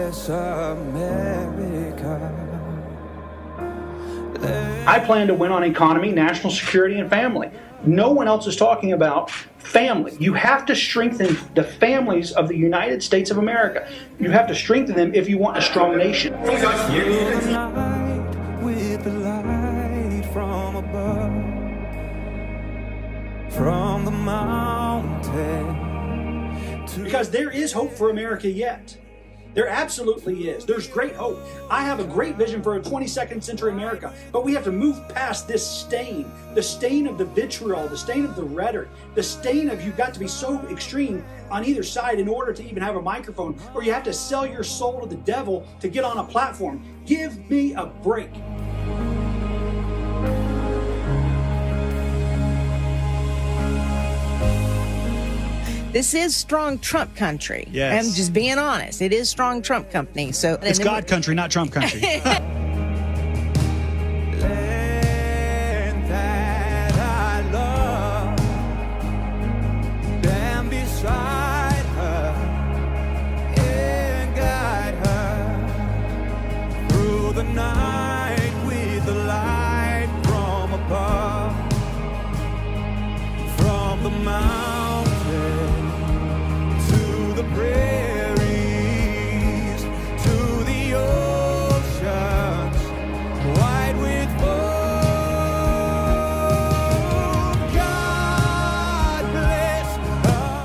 bless America. I plan to win on economy, national security, and family. No one else is talking about family. You have to strengthen the families of the United States of America. You have to strengthen them if you want a strong nation. With the light from above, from the mountain. Because there is hope for America yet. There absolutely is. There's great hope. I have a great vision for a 22nd century America, but we have to move past this stain, the stain of the vitriol, the stain of the rhetoric, the stain of you've got to be so extreme on either side in order to even have a microphone, or you have to sell your soul to the devil to get on a platform. Give me a break. This is strong Trump country. Yes. I'm just being honest. It is strong Trump company. So it's God country, not Trump country. Land that I love, stand beside her and guide her through the night with the light from above, from the mountain. The prairies to the oceans, wide with foam.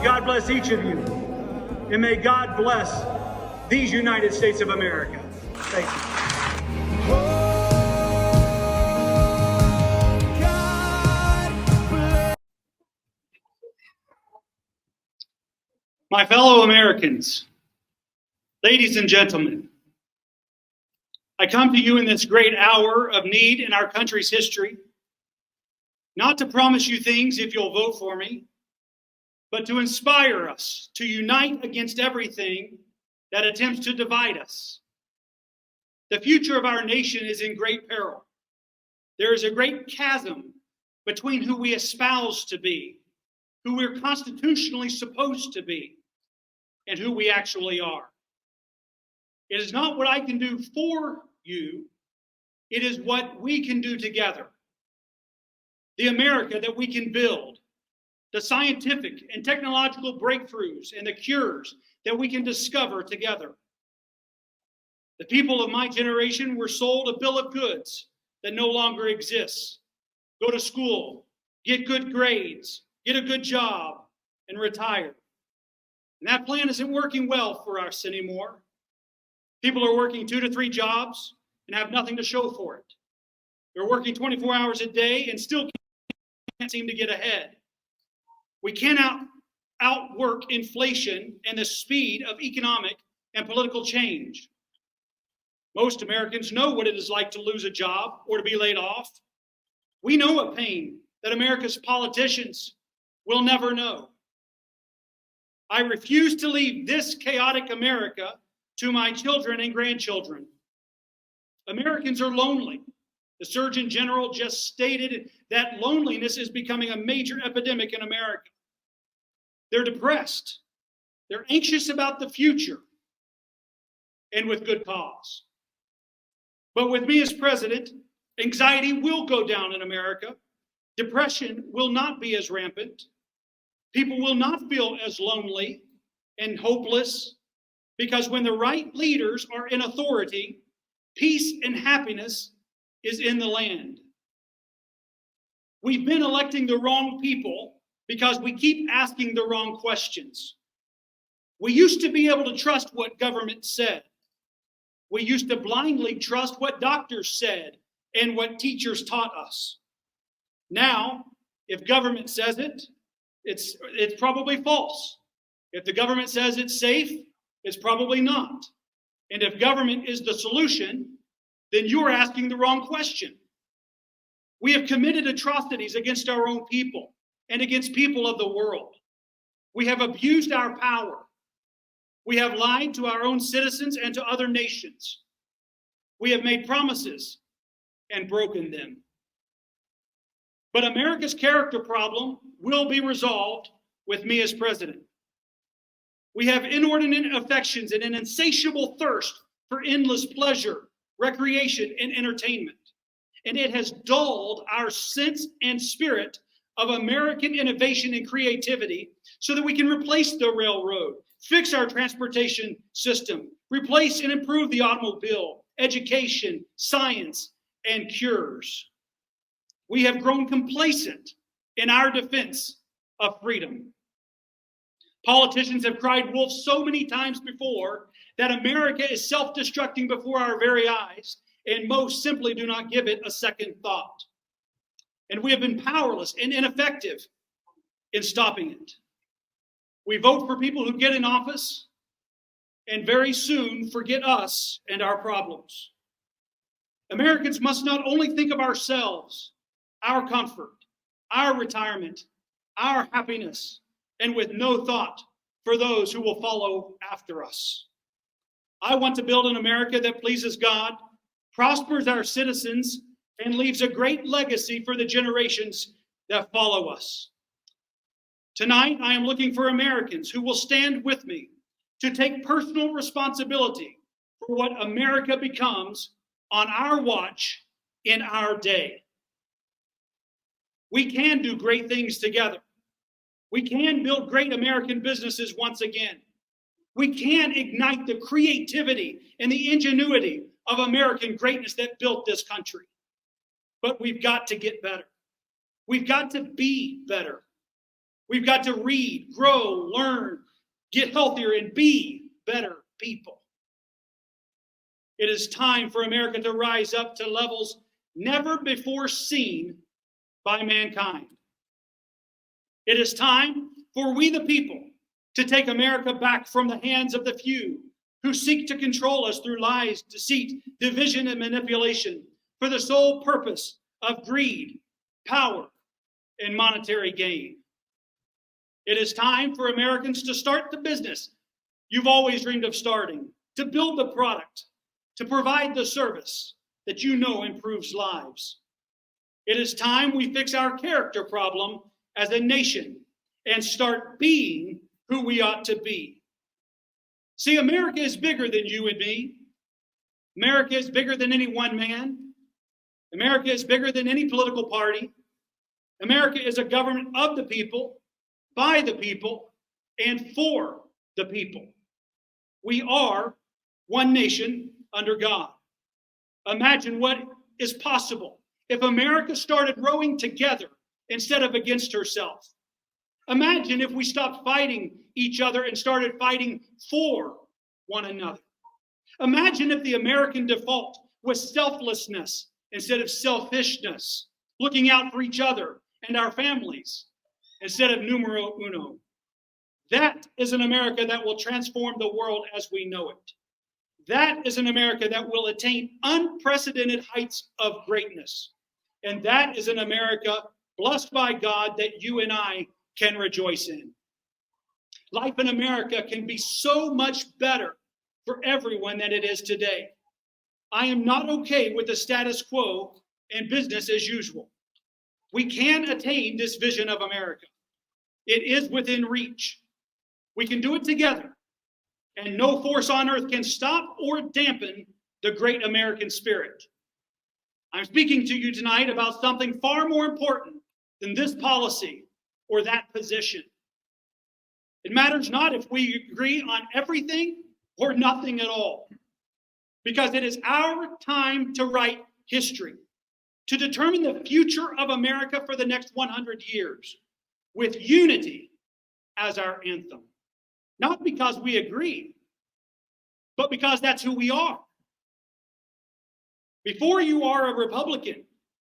God bless each of you, and may God bless these United States of America. Thank you. My fellow Americans, ladies and gentlemen, I come to you in this great hour of need in our country's history, not to promise you things if you'll vote for me, but to inspire us to unite against everything that attempts to divide us. The future of our nation is in great peril. There is a great chasm between who we espouse to be, who we're constitutionally supposed to be, and who we actually are. It is not what I can do for you, it is what we can do together. The America that we can build, the scientific and technological breakthroughs and the cures that we can discover together. The people of my generation were sold a bill of goods that no longer exists. Go to school, get good grades, get a good job, and retire. And that plan isn't working well for us anymore. People are working 2 to 3 jobs and have nothing to show for it. They're working 24 hours a day and still can't seem to get ahead. We cannot outwork inflation and the speed of economic and political change. Most Americans know what it is like to lose a job or to be laid off. We know a pain that America's politicians will never know. I refuse to leave this chaotic America to my children and grandchildren. Americans are lonely. The Surgeon General just stated that loneliness is becoming a major epidemic in America. They're depressed. They're anxious about the future, and with good cause. But with me as president, anxiety will go down in America. Depression will not be as rampant. People will not feel as lonely and hopeless, because when the right leaders are in authority, peace and happiness is in the land. We've been electing the wrong people because we keep asking the wrong questions. We used to be able to trust what government said. We used to blindly trust what doctors said and what teachers taught us. Now, if government says it, it's probably false. If the government says it's safe, it's probably not. And if government is the solution, then you're asking the wrong question. We have committed atrocities against our own people and against people of the world. We have abused our power. We have lied to our own citizens and to other nations. We have made promises and broken them. But America's character problem will be resolved with me as president. We have inordinate affections and an insatiable thirst for endless pleasure, recreation, and entertainment. And it has dulled our sense and spirit of American innovation and creativity so that we can replace the railroad, fix our transportation system, replace and improve the automobile, education, science, and cures. We have grown complacent in our defense of freedom. Politicians have cried wolf so many times before that America is self-destructing before our very eyes, and most simply do not give it a second thought. And we have been powerless and ineffective in stopping it. We vote for people who get in office and very soon forget us and our problems. Americans must not only think of ourselves, our comfort, our retirement, our happiness, and with no thought for those who will follow after us. I want to build an America that pleases God, prospers our citizens, and leaves a great legacy for the generations that follow us. Tonight, I am looking for Americans who will stand with me to take personal responsibility for what America becomes on our watch in our day. We can do great things together. We can build great American businesses once again. We can ignite the creativity and the ingenuity of American greatness that built this country. But we've got to get better. We've got to be better. We've got to read, grow, learn, get healthier, and be better people. It is time for America to rise up to levels never before seen by mankind. It is time for we the people to take America back from the hands of the few who seek to control us through lies, deceit, division, and manipulation for the sole purpose of greed, power, and monetary gain. It is time for Americans to start the business you've always dreamed of starting, to build the product, to provide the service that you know improves lives. It is time we fix our character problem as a nation and start being who we ought to be. See, America is bigger than you and me. America is bigger than any one man. America is bigger than any political party. America is a government of the people, by the people, and for the people. We are one nation under God. Imagine what is possible if America started rowing together instead of against herself. Imagine if we stopped fighting each other and started fighting for one another. Imagine if the American default was selflessness instead of selfishness, looking out for each other and our families instead of numero uno. That is an America that will transform the world as we know it. That is an America that will attain unprecedented heights of greatness. And that is an America blessed by God that you and I can rejoice in. Life in America can be so much better for everyone than it is today. I am not okay with the status quo and business as usual. We can attain this vision of America. It is within reach. We can do it together, and no force on earth can stop or dampen the great American spirit. I'm speaking to you tonight about something far more important than this policy or that position. It matters not if we agree on everything or nothing at all, because it is our time to write history, to determine the future of America for the next 100 years, with unity as our anthem. Not because we agree, but because that's who we are. Before you are a Republican,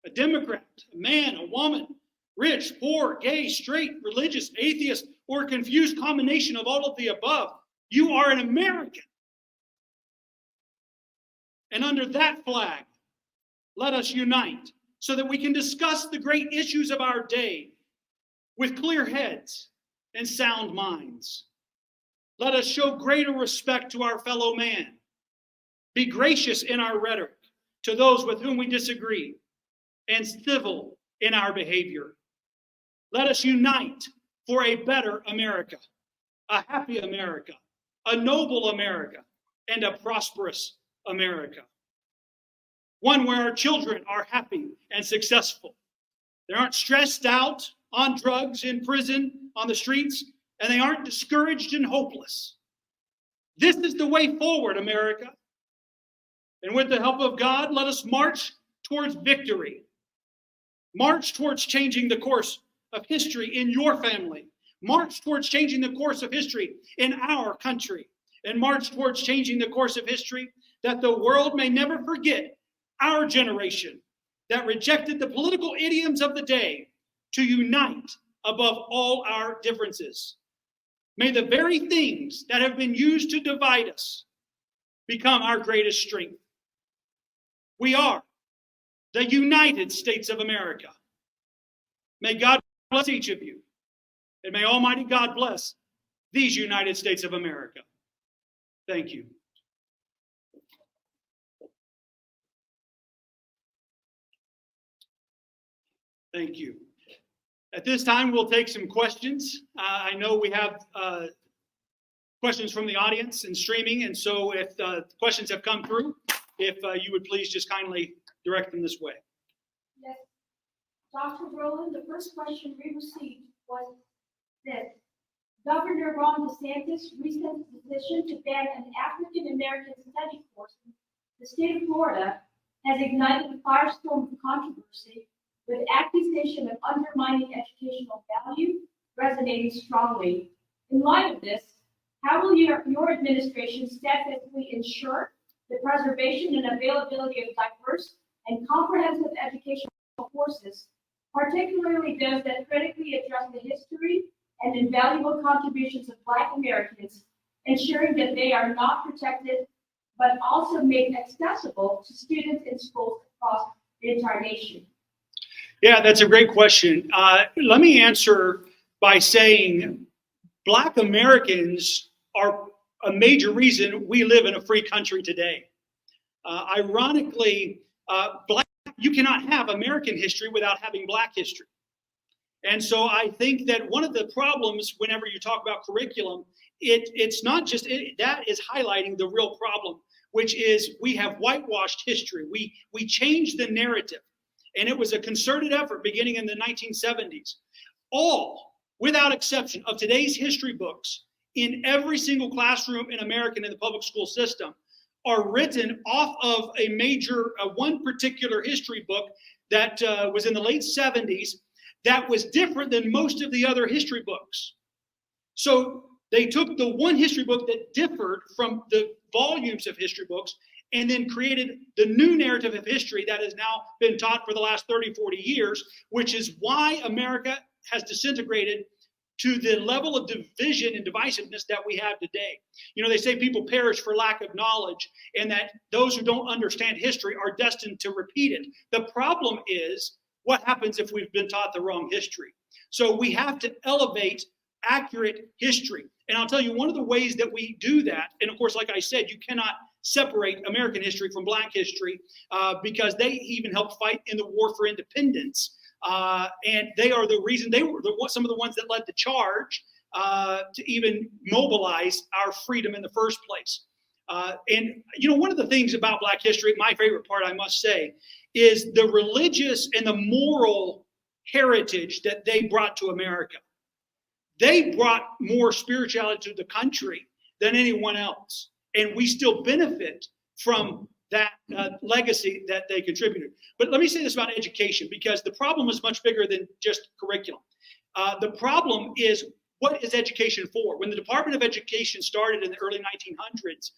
a Democrat, a man, a woman, rich, poor, gay, straight, religious, atheist, or a confused combination of all of the above, you are an American. And under that flag, let us unite so that we can discuss the great issues of our day with clear heads and sound minds. Let us show greater respect to our fellow man. Be gracious in our rhetoric to those with whom we disagree, and civil in our behavior. Let us unite for a better America, a happy America, a noble America, and a prosperous America. One where our children are happy and successful. They aren't stressed out on drugs, in prison, on the streets, and they aren't discouraged and hopeless. This is the way forward, America. And with the help of God, let us march towards victory. March towards changing the course of history in your family. March towards changing the course of history in our country. And march towards changing the course of history that the world may never forget our generation that rejected the political idioms of the day to unite above all our differences. May the very things that have been used to divide us become our greatest strength. We are the United States of America. May God bless each of you, and may Almighty God bless these United States of America. Thank you. Thank you. At this time, we'll take some questions. I know we have questions from the audience and streaming, and so if questions have come through, if you would please just kindly direct them this way. Yes. Dr. Rollan, the first question we received was this. Governor Ron DeSantis' recent decision to ban an African American study course in the state of Florida has ignited a firestorm of controversy, with accusation of undermining educational value resonating strongly. In light of this, how will your administration steadfastly ensure the preservation and availability of diverse and comprehensive educational courses, particularly those that critically address the history and invaluable contributions of Black Americans, ensuring that they are not protected, but also made accessible to students in schools across the entire nation? Yeah, that's a great question. Let me answer by saying Black Americans are a major reason we live in a free country today. Ironically, you cannot have American history without having Black history. And so I think that one of the problems whenever you talk about curriculum, it's not just, that is highlighting the real problem, which is we have whitewashed history. We changed the narrative. And it was a concerted effort beginning in the 1970s. All, without exception, of today's history books in every single classroom in America in the public school system are written off of a major, one particular history book that was in the late 70s that was different than most of the other history books. So they took the one history book that differed from the volumes of history books and then created the new narrative of history that has now been taught for the last 30, 40 years, which is why America has disintegrated to the level of division and divisiveness that we have today. You know, they say people perish for lack of knowledge, and that those who don't understand history are destined to repeat it. The problem is what happens if we've been taught the wrong history. So we have to elevate accurate history. And I'll tell you, one of the ways that we do that, and of course, like I said, you cannot separate American history from Black history because they even helped fight in the war for independence. And they are the reason, they were some of the ones that led the charge to even mobilize our freedom in the first place. And, you know, one of the things about Black history, my favorite part, I must say, is the religious and the moral heritage that they brought to America. They brought more spirituality to the country than anyone else. And we still benefit from that legacy that they contributed. But let me say this about education, because the problem is much bigger than just curriculum. The problem is, what is education for? When the Department of Education started in the early 1900s,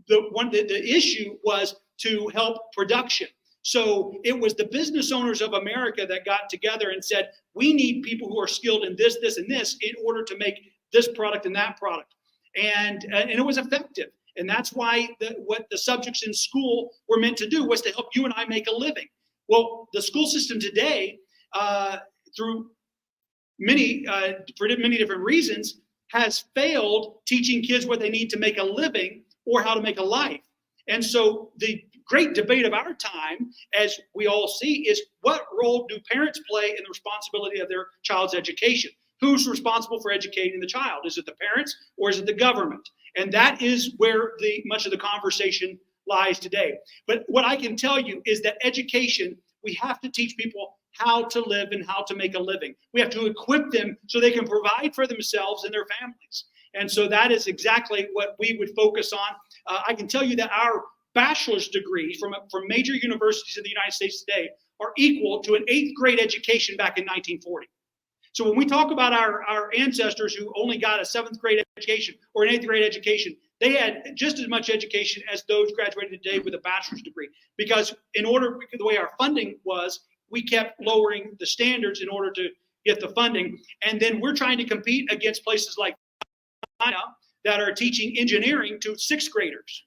the issue was to help production. So it was the business owners of America that got together and said, we need people who are skilled in this, this, and this in order to make this product and that product. And it was effective. And that's why what the subjects in school were meant to do was to help you and I make a living. Well, the school system today, through for many different reasons, has failed teaching kids what they need to make a living or how to make a life. And so the great debate of our time, as we all see, is what role do parents play in the responsibility of their child's education? who's responsible for educating the child? Is it the parents or is it the government? And that is where much of the conversation lies today. But what I can tell you is that education, we have to teach people how to live and how to make a living. We have to equip them so they can provide for themselves and their families. And so that is exactly what we would focus on. I can tell you that our bachelor's degrees from major universities in the United States today are equal to an 8th grade education back in 1940. So when we talk about our ancestors who only got a 7th grade education or an 8th grade education, they had just as much education as those graduated today with a bachelor's degree. Because the way our funding was, we kept lowering the standards in order to get the funding. And then we're trying to compete against places like China that are teaching engineering to 6th graders.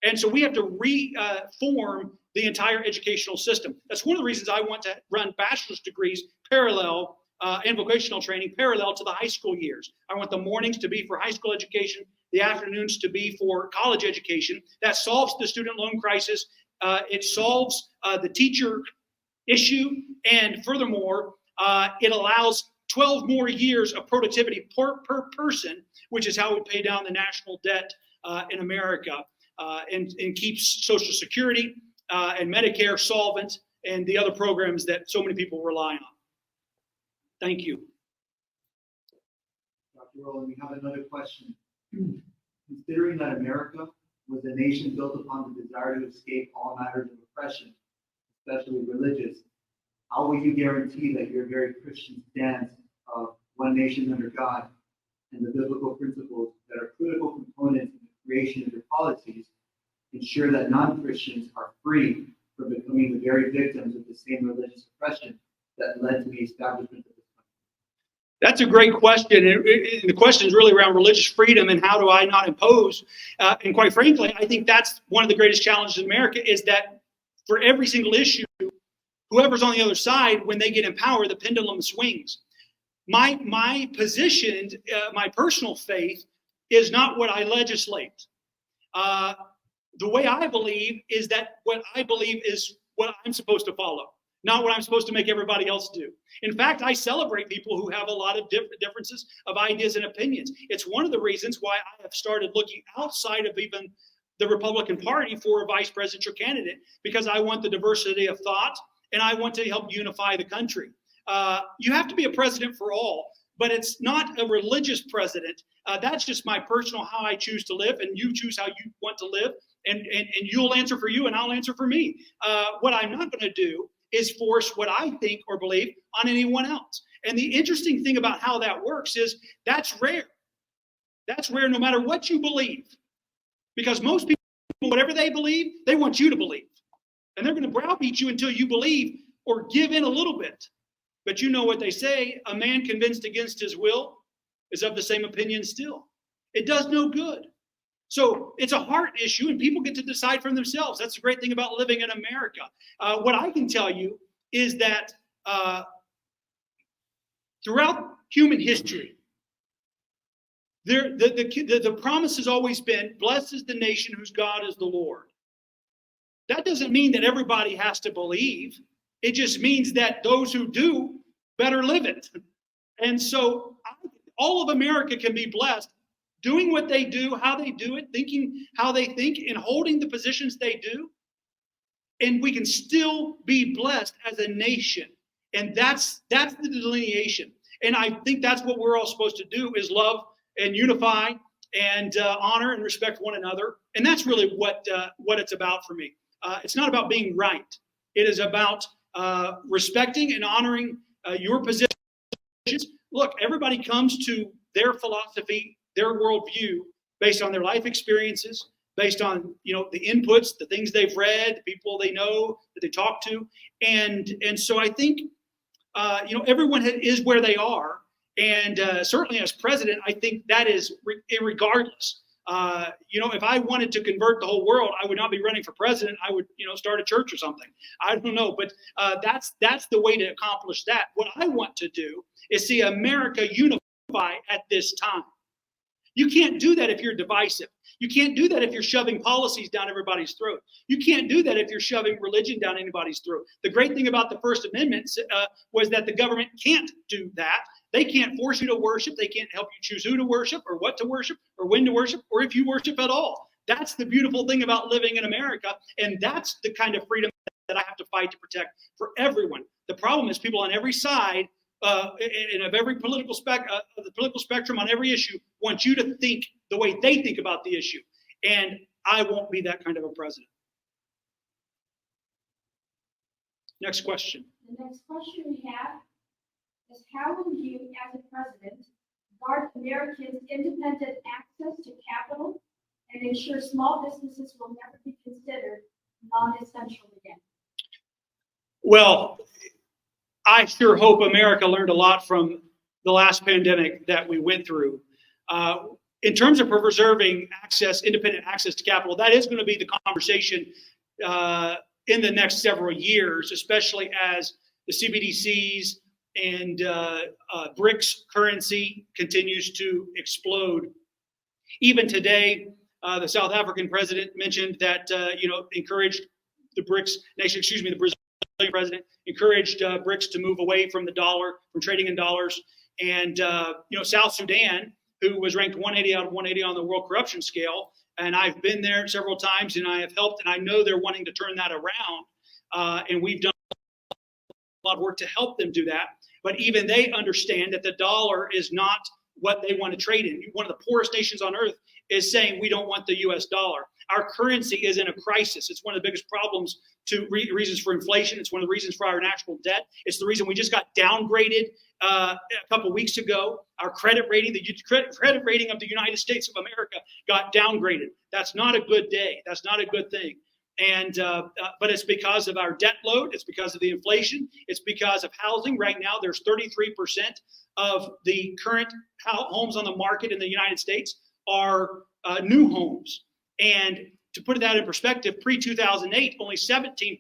And so we have to reform the entire educational system. That's one of the reasons I want to run bachelor's degrees parallel and vocational training parallel to the high school years. I want the mornings to be for high school education, the afternoons to be for college education. That solves the student loan crisis. It solves the teacher issue. And furthermore, it allows 12 more years of productivity per person, which is how we pay down the national debt in America and keeps Social Security and Medicare solvent and the other programs that so many people rely on. Thank you. Dr. Rollan, we have another question. Considering that America was a nation built upon the desire to escape all matters of oppression, especially religious, how will you guarantee that your very Christian stance of one nation under God and the biblical principles that are critical components in the creation of your policies ensure that non-Christians are free from becoming the very victims of the same religious oppression that led to the establishment of this country? That's a great question. And the question is really around religious freedom and how do I not impose? And quite frankly, I think that's one of the greatest challenges in America is that for every single issue, whoever's on the other side, when they get in power, the pendulum swings. My position, my personal faith is not what I legislate. The way I believe is that what I believe is what I'm supposed to follow, not what I'm supposed to make everybody else do. In fact, I celebrate people who have a lot of differences of ideas and opinions. It's one of the reasons why I have started looking outside of even the Republican Party for a vice presidential candidate, because I want the diversity of thought and I want to help unify the country. You have to be a president for all, but it's not a religious president. That's just my personal how I choose to live, and you choose how you want to live, and you'll answer for you and I'll answer for me. What I'm not going to do is force what I think or believe on anyone else. And the interesting thing about how that works is that's rare. That's rare no matter what you believe. Because most people, whatever they believe, they want you to believe. And they're going to browbeat you until you believe or give in a little bit. But you know what they say, a man convinced against his will is of the same opinion still. It does no good. So it's a heart issue and people get to decide for themselves. That's the great thing about living in America. What I can tell you is that throughout human history, the promise has always been, blessed is the nation whose God is the Lord. That doesn't mean that everybody has to believe. It just means that those who do better live it. And so all of America can be blessed doing what they do, how they do it, thinking how they think, and holding the positions they do. And we can still be blessed as a nation. And that's the delineation. And I think that's what we're all supposed to do is love and unify and honor and respect one another. And that's really what it's about for me. It's not about being right. It is about respecting and honoring your positions. Look, everybody comes to their philosophy, their worldview based on their life experiences, based on the inputs, the things they've read, the people they know that they talk to, and so I think everyone is where they are, and certainly as president, I think that is regardless. If I wanted to convert the whole world, I would not be running for president. I would, start a church or something. I don't know, but that's the way to accomplish that. What I want to do is see America unify at this time. You can't do that if you're divisive. You can't do that if you're shoving policies down everybody's throat. You can't do that if you're shoving religion down anybody's throat. The great thing about the First Amendment was that the government can't do that. They can't force you to worship. They can't help you choose who to worship or what to worship or when to worship or if you worship at all. That's the beautiful thing about living in America. And that's the kind of freedom that I have to fight to protect for everyone. The problem is people on every side and of every political the political spectrum on every issue want you to think the way they think about the issue. And I won't be that kind of a president. Next question. The next question we have is, how will you, as a president, guard Americans' independent access to capital and ensure small businesses will never be considered non-essential again? Well, I sure hope America learned a lot from the last pandemic that we went through. In terms of preserving independent access to capital, that is going to be the conversation in the next several years, especially as the CBDCs and BRICS currency continues to explode. Even today, the South African president mentioned that, encouraged the BRICS nation, the Brazilian president encouraged BRICS to move away from the dollar, from trading in dollars. And, South Sudan, who was ranked 180 out of 180 on the world corruption scale, and I've been there several times and I have helped, and I know they're wanting to turn that around. And we've done a lot of work to help them do that. But even they understand that the dollar is not what they want to trade in. One of the poorest nations on earth is saying we don't want the US dollar. Our currency is in a crisis. It's one of the biggest problems reasons for inflation. It's one of the reasons for our national debt. It's the reason we just got downgraded a couple weeks ago. Our credit rating, the credit rating of the United States of America got downgraded. That's not a good day. That's not a good thing. And but it's because of our debt load. It's because of the inflation. It's because of housing. Right now, there's 33% of the current homes on the market in the United States are new homes. And to put that in perspective, pre-2008, only 17%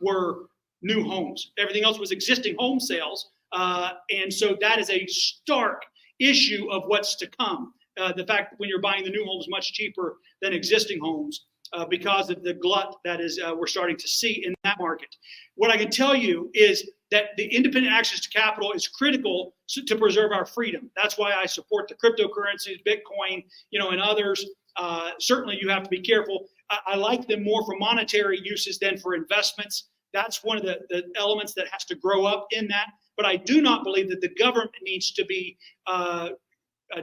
were new homes. Everything else was existing home sales. And so that is a stark issue of what's to come. The fact that when you're buying the new homes much cheaper than existing homes because of the glut that is we're starting to see in that market. What I can tell you is that the independent access to capital is critical to preserve our freedom. That's why I support the cryptocurrencies, Bitcoin, and others. Certainly you have to be careful. I like them more for monetary uses than for investments. That's one of the elements that has to grow up in that. But I do not believe that the government needs to be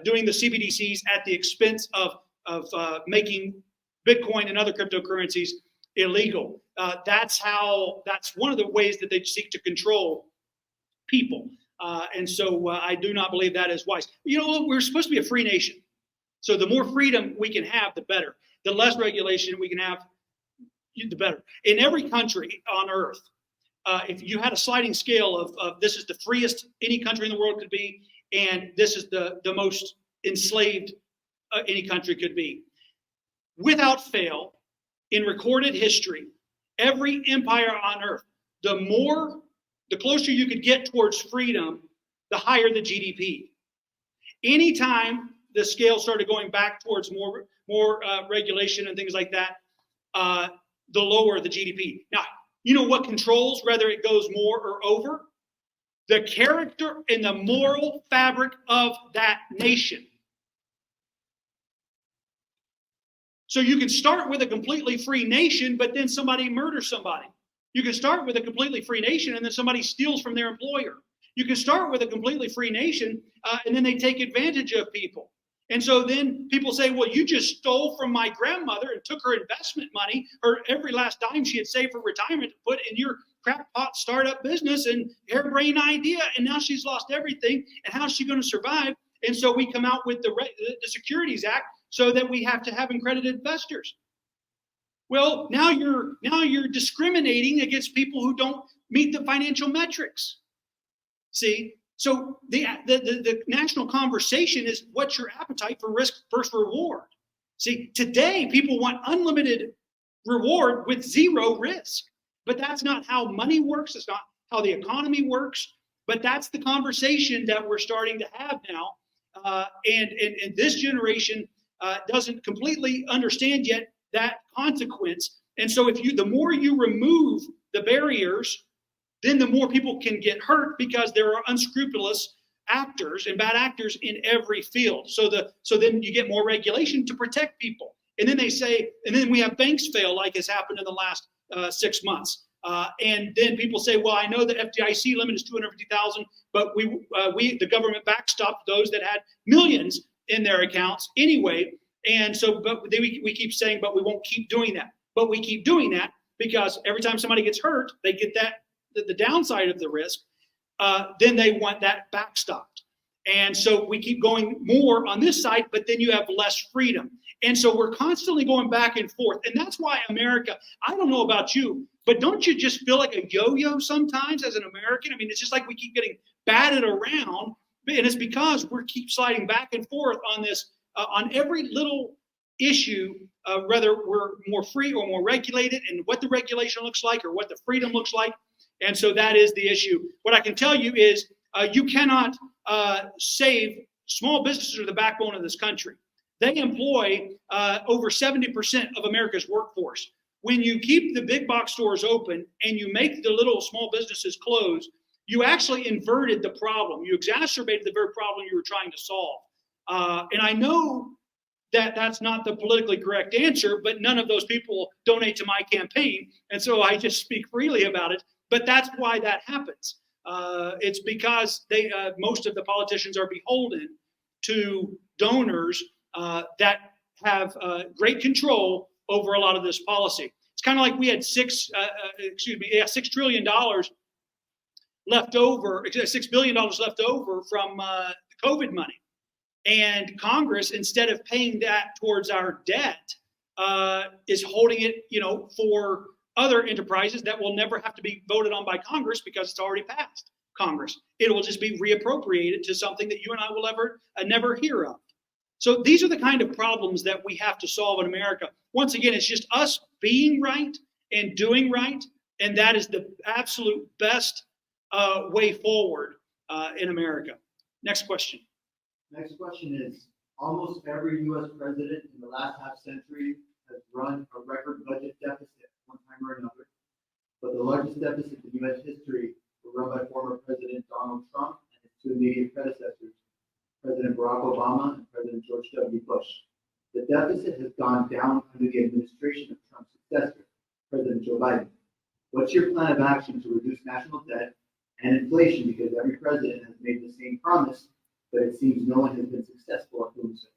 doing the CBDCs at the expense of making Bitcoin and other cryptocurrencies illegal. That's one of the ways that they seek to control people. And so I do not believe that is wise. We're supposed to be a free nation. So the more freedom we can have, the better. The less regulation we can have, the better. In every country on earth, if you had a sliding scale of this is the freest any country in the world could be, and this is the most enslaved any country could be. Without fail, in recorded history, every empire on earth, the closer you could get towards freedom, the higher the GDP. Anytime the scale started going back towards more regulation and things like that, the lower the GDP. Now, you know what controls whether it goes more or over? The character and the moral fabric of that nation. So you can start with a completely free nation, but then somebody murders somebody. You can start with a completely free nation and then somebody steals from their employer. You can start with a completely free nation and then they take advantage of people. And so then people say, well, you just stole from my grandmother and took her investment money, her every last dime she had saved for retirement to put in your crackpot startup business and harebrained idea. And now she's lost everything. And how's she going to survive? And so we come out with the Securities Act so that we have to have accredited investors. Well, now you're discriminating against people who don't meet the financial metrics. See? So the national conversation is what's your appetite for risk versus reward? See, today people want unlimited reward with zero risk, but that's not how money works. It's not how the economy works, but that's the conversation that we're starting to have now. And this generation doesn't completely understand yet that consequence. And so the more you remove the barriers then the more people can get hurt because there are unscrupulous actors and bad actors in every field. So then you get more regulation to protect people. And then they say, and then we have banks fail like has happened in the last 6 months. And then people say, well, I know the FDIC limit is 250,000, but the government backstopped those that had millions in their accounts anyway. And so, but we keep saying, but we won't keep doing that. But we keep doing that because every time somebody gets hurt, they get the downside of the risk. Then they want that backstopped. And so we keep going more on this side, but then you have less freedom. And so we're constantly going back and forth. And that's why America, I don't know about you, but don't you just feel like a yo-yo sometimes as an American? I mean, it's just like we keep getting batted around. And it's because we keep sliding back and forth on this, on every little issue, whether we're more free or more regulated, and what the regulation looks like or what the freedom looks like. And so that is the issue. What I can tell you is you cannot save small businesses are the backbone of this country. They employ over 70% of America's workforce. When you keep the big box stores open and you make the little small businesses close, you actually inverted the problem. You exacerbated the very problem you were trying to solve. And I know that that's not the politically correct answer, but none of those people donate to my campaign. And so I just speak freely about it. But that's why that happens. It's because most of the politicians are beholden to donors that have great control over a lot of this policy. It's kind of like we had $6 trillion left over, $6 billion left over from COVID money. And Congress, instead of paying that towards our debt, is holding it, for other enterprises that will never have to be voted on by Congress because it's already passed Congress. It will just be reappropriated to something that you and I will never hear of. So these are the kind of problems that we have to solve in America. Once again, it's just us being right and doing right, and that is the absolute best way forward in America. Next question. Next question is, almost every U.S. president in the last half century has run a record budget deficit one time or another, but the largest deficits in U.S. history were run by former President Donald Trump and his two immediate predecessors, President Barack Obama and President George W. Bush. The deficit has gone down under the administration of Trump's successor, President Joe Biden. What's your plan of action to reduce national debt and inflation? Because every president has made the same promise, but it seems no one has been successful at doing so.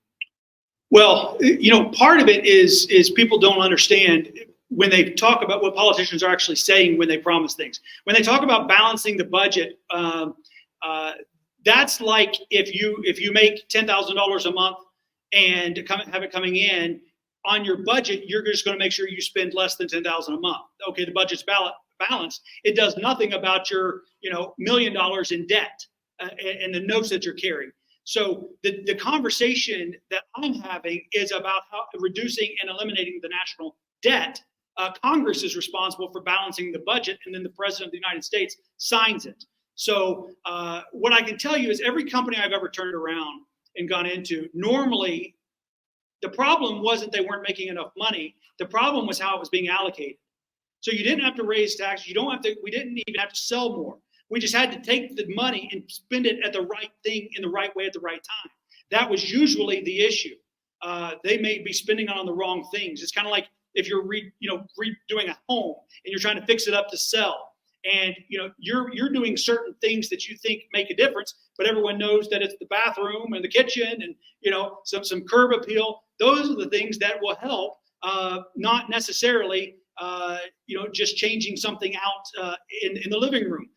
Well, part of it is people don't understand when they talk about what politicians are actually saying when they promise things. When they talk about balancing the budget, that's like if you make $10,000 a month and have it coming in on your budget, you're just going to make sure you spend less than $10,000 a month. Okay, the budget's balanced. It does nothing about your $1 million in debt and the notes that you're carrying. So the conversation that I'm having is about how reducing and eliminating the national debt. Congress is responsible for balancing the budget, and then the President of the United States signs it. So what I can tell you is every company I've ever turned around and gone into, normally the problem wasn't they weren't making enough money. The problem was how it was being allocated. So you didn't have to raise taxes. We didn't even have to sell more. We just had to take the money and spend it at the right thing in the right way at the right time. That was usually the issue. They may be spending on the wrong things. It's kind of like if you're redoing a home and you're trying to fix it up to sell, and you're doing certain things that you think make a difference, but everyone knows that it's the bathroom and the kitchen and some curb appeal. Those are the things that will help, not necessarily just changing something out in the living room.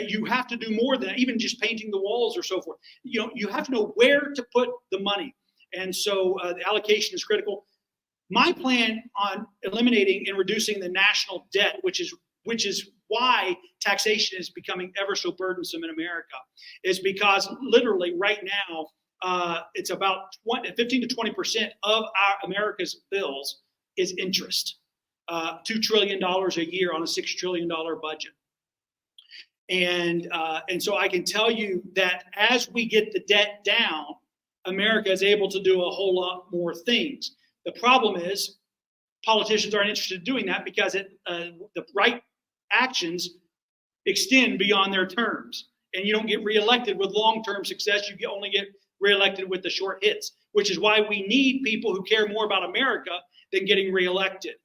You have to do more than that, even just painting the walls or so forth. You have to know where to put the money. And so the allocation is critical. My plan on eliminating and reducing the national debt, which is why taxation is becoming ever so burdensome in America, is because literally right now, it's about 15 to 20% of America's bills is interest. $2 trillion a year on a $6 trillion budget. And so I can tell you that as we get the debt down, America is able to do a whole lot more things. The problem is politicians aren't interested in doing that because the right actions extend beyond their terms. And you don't get reelected with long-term success. You only get reelected with the short hits, which is why we need people who care more about America than getting reelected.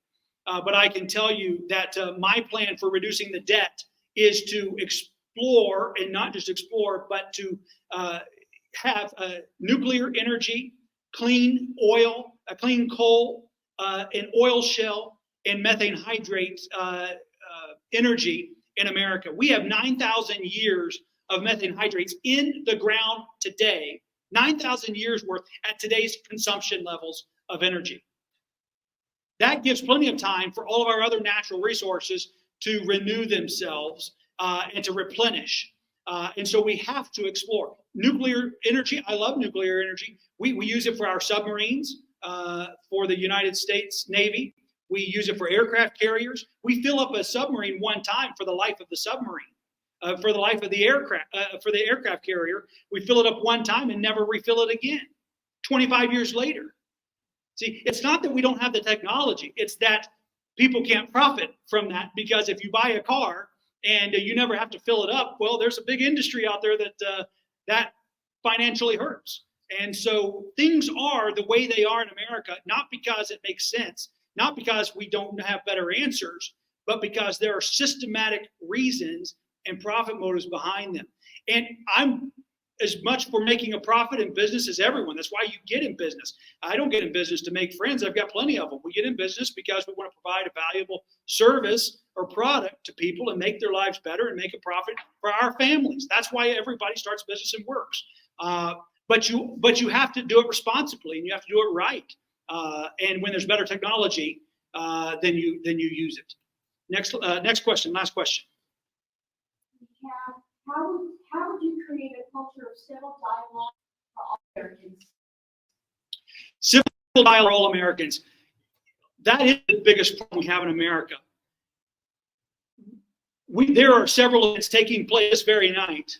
But I can tell you that my plan for reducing the debt is to explore, and not just explore, but to have nuclear energy, clean oil, clean coal, and oil shell, and methane hydrate energy in America. We have 9,000 years of methane hydrates in the ground today, 9,000 years worth at today's consumption levels of energy. That gives plenty of time for all of our other natural resources to renew themselves and to replenish. And so we have to explore. Nuclear energy, I love nuclear energy. We use it for our submarines, for the United States Navy. We use it for aircraft carriers. We fill up a submarine one time for the life of the submarine. For the life of the aircraft, for the aircraft carrier, we fill it up one time and never refill it again. 25 years later. See, it's not that we don't have the technology. It's that people can't profit from that, because if you buy a car and you never have to fill it up, well, there's a big industry out there that financially hurts. And so things are the way they are in America, not because it makes sense, not because we don't have better answers, but because there are systematic reasons and profit motives behind them. And I'm as much for making a profit in business as everyone. That's why you get in business. I don't get in business to make friends. I've got plenty of them. We get in business because we want to provide a valuable service or product to people and make their lives better and make a profit for our families. That's why everybody starts business and works. But you have to do it responsibly, and you have to do it right. And when there's better technology, then you use it. Next question. Last question. How would you create a culture of civil dialogue for all Americans? Civil dialogue for all Americans. That is the biggest problem we have in America. There are several events taking place this very night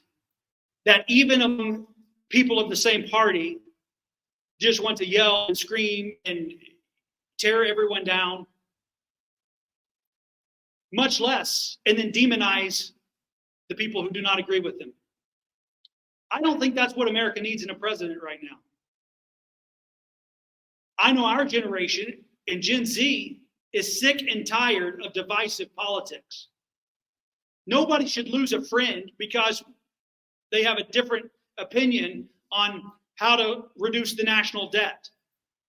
that even among people of the same party just want to yell and scream and tear everyone down, much less, and then demonize the people who do not agree with them. I don't think that's what America needs in a president right now. I know our generation and Gen Z is sick and tired of divisive politics. Nobody should lose a friend because they have a different opinion on how to reduce the national debt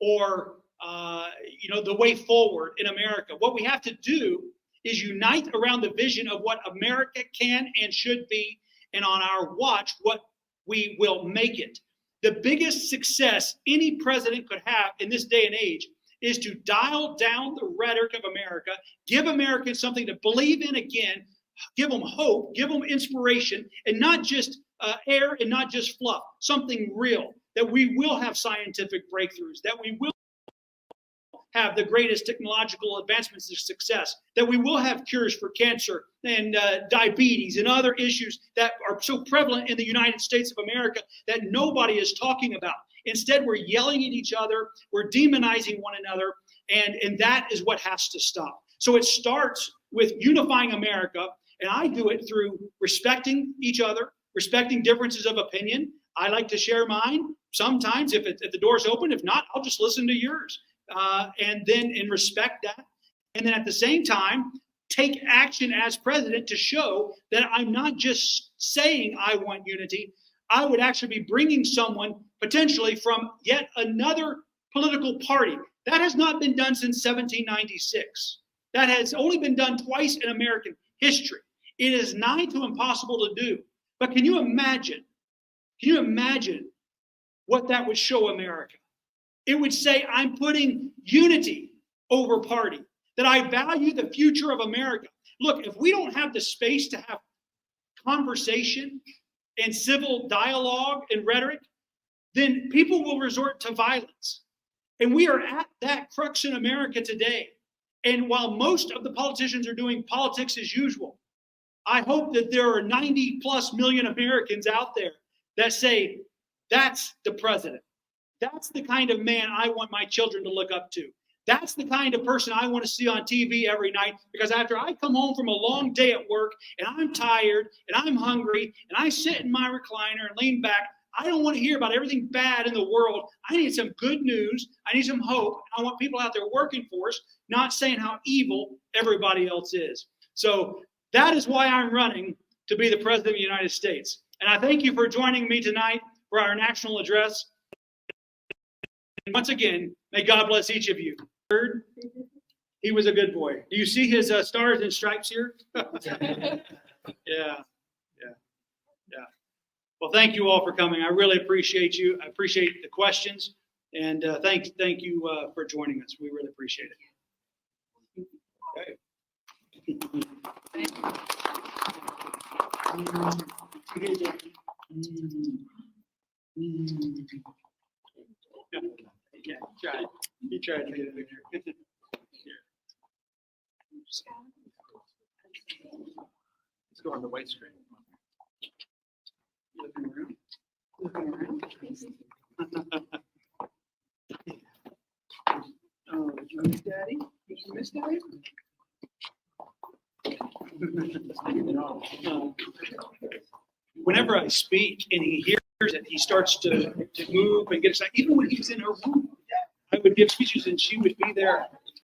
or the way forward in America. What we have to do is unite around the vision of what America can and should be, and on our watch, what we will make it. The biggest success any president could have in this day and age is to dial down the rhetoric of America, give Americans something to believe in again, give them hope, give them inspiration, and not just air and not just fluff, something real, that we will have scientific breakthroughs, that we will have the greatest technological advancements of success, that we will have cures for cancer and diabetes and other issues that are so prevalent in the United States of America that nobody is talking about. Instead, we're yelling at each other, we're demonizing one another, and that is what has to stop. So it starts with unifying America, and I do it through respecting each other, respecting differences of opinion. I like to share mine sometimes if the door's open. If not, I'll just listen to yours. And respect that. And then at the same time, take action as president to show that I'm not just saying I want unity. I would actually be bringing someone potentially from yet another political party. That has not been done since 1796. That has only been done twice in American history. It is nigh to impossible to do. But can you imagine what that would show America? It would say, I'm putting unity over party, that I value the future of America. Look, if we don't have the space to have conversation and civil dialogue and rhetoric, then people will resort to violence. And we are at that crux in America today. And while most of the politicians are doing politics as usual, I hope that there are 90 plus million Americans out there that say, that's the president. That's the kind of man I want my children to look up to. That's the kind of person I want to see on TV every night, because after I come home from a long day at work and I'm tired and I'm hungry and I sit in my recliner and lean back, I don't want to hear about everything bad in the world. I need some good news. I need some hope. I want people out there working for us, not saying how evil everybody else is. So that is why I'm running to be the President of the United States. And I thank you for joining me tonight for our national address. And once again, may God bless each of you. Third, he was a good boy. Do you see his stars and stripes here? Yeah. Well, thank you all for coming. I really appreciate you. I appreciate the questions, and thank you for joining us. We really appreciate it. Yeah, tried. He tried to get it in there. Let's go on the white screen. Looking around. Looking around. Oh, did you miss Daddy? Did you miss Daddy? Whenever I speak and he hears it, he starts to move and get excited. Even when he's in her room, I would give speeches and she would be there